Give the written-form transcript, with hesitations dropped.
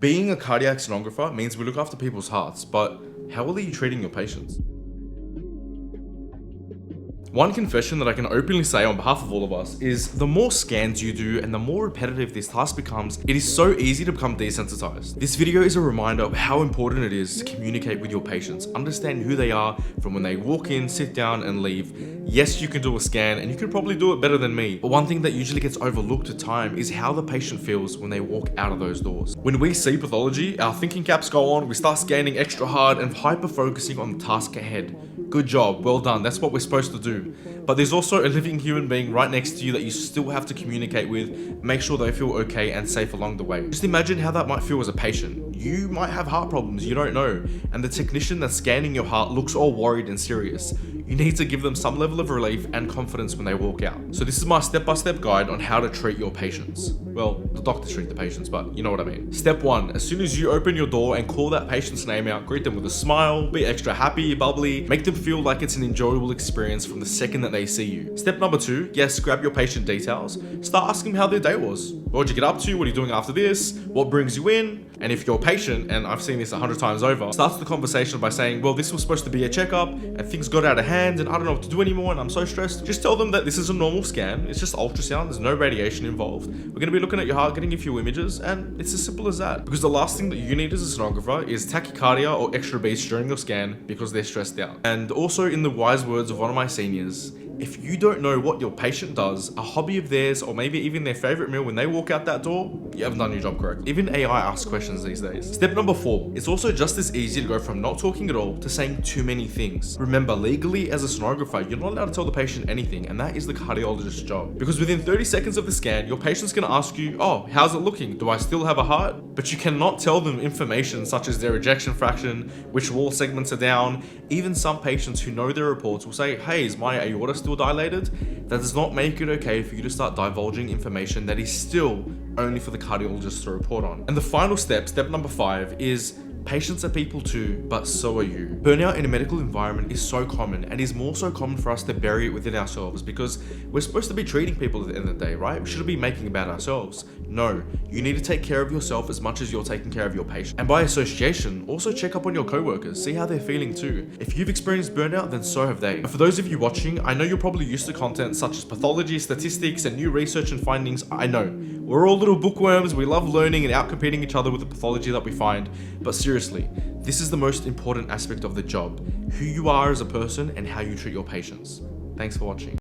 Being a cardiac sonographer means we look after people's hearts, but how well are you treating your patients? One confession that I can openly say on behalf of all of us is the more scans you do and the more repetitive this task becomes, it is so easy to become desensitized. This video is a reminder of how important it is to communicate with your patients, understand who they are from when they walk in, sit down and leave. Yes, you can do a scan and you can probably do it better than me, but one thing that usually gets overlooked at time is how the patient feels when they walk out of those doors. When we see pathology, our thinking caps go on, we start scanning extra hard and hyper-focusing on the task ahead. Good job, well done, that's what we're supposed to do. But there's also a living human being right next to you that you still have to communicate with, make sure they feel okay and safe along the way. Just imagine how that might feel as a patient. You might have heart problems, you don't know, and the technician that's scanning your heart looks all worried and serious. You need to give them some level of relief and confidence when they walk out. So this is my step-by-step guide on how to treat your patients. Well, the doctors treat the patients, but you know what I mean. Step 1, as soon as you open your door and call that patient's name out, greet them with a smile, be extra happy, bubbly, make them feel like it's an enjoyable experience from the second that they see you. Step number 2, yes, grab your patient details. Start asking them how their day was. What'd you get up to? What are you doing after this? What brings you in? And if your patient, and I've seen this 100 times over, starts the conversation by saying, well, this was supposed to be a checkup and things got out of hand and I don't know what to do anymore and I'm so stressed. Just tell them that this is a normal scan. It's just ultrasound. There's no radiation involved. We're going to be looking at your heart, getting a few images, and it's as simple as that. Because the last thing that you need as a sonographer is tachycardia or extra beats during your scan because they're stressed out. And also, in the wise words of one of my seniors, if you don't know what your patient does, a hobby of theirs, or maybe even their favorite meal when they walk out that door, you haven't done your job correct. Even AI asks questions these days. Step number 4, it's also just as easy to go from not talking at all to saying too many things. Remember, legally as a sonographer, you're not allowed to tell the patient anything, and that is the cardiologist's job. Because within 30 seconds of the scan, your patient's gonna ask you, oh, how's it looking? Do I still have a heart? But you cannot tell them information such as their ejection fraction, which wall segments are down. Even some patients who know their reports will say, hey, is my aorta still dilated? That does not make it okay for you to start divulging information that is still only for the cardiologist to report on. And the final step, step number 5, is patients are people too, but so are you. Burnout in a medical environment is so common and is more so common for us to bury it within ourselves because we're supposed to be treating people at the end of the day, right? We shouldn't be making about ourselves. No, you need to take care of yourself as much as you're taking care of your patient. And by association, also check up on your coworkers, see how they're feeling too. If you've experienced burnout, then so have they. And for those of you watching, I know you're probably used to content such as pathology, statistics, and new research and findings. I know. We're all little bookworms, we love learning and outcompeting each other with the pathology that we find, but seriously, this is the most important aspect of the job, who you are as a person and how you treat your patients. Thanks for watching.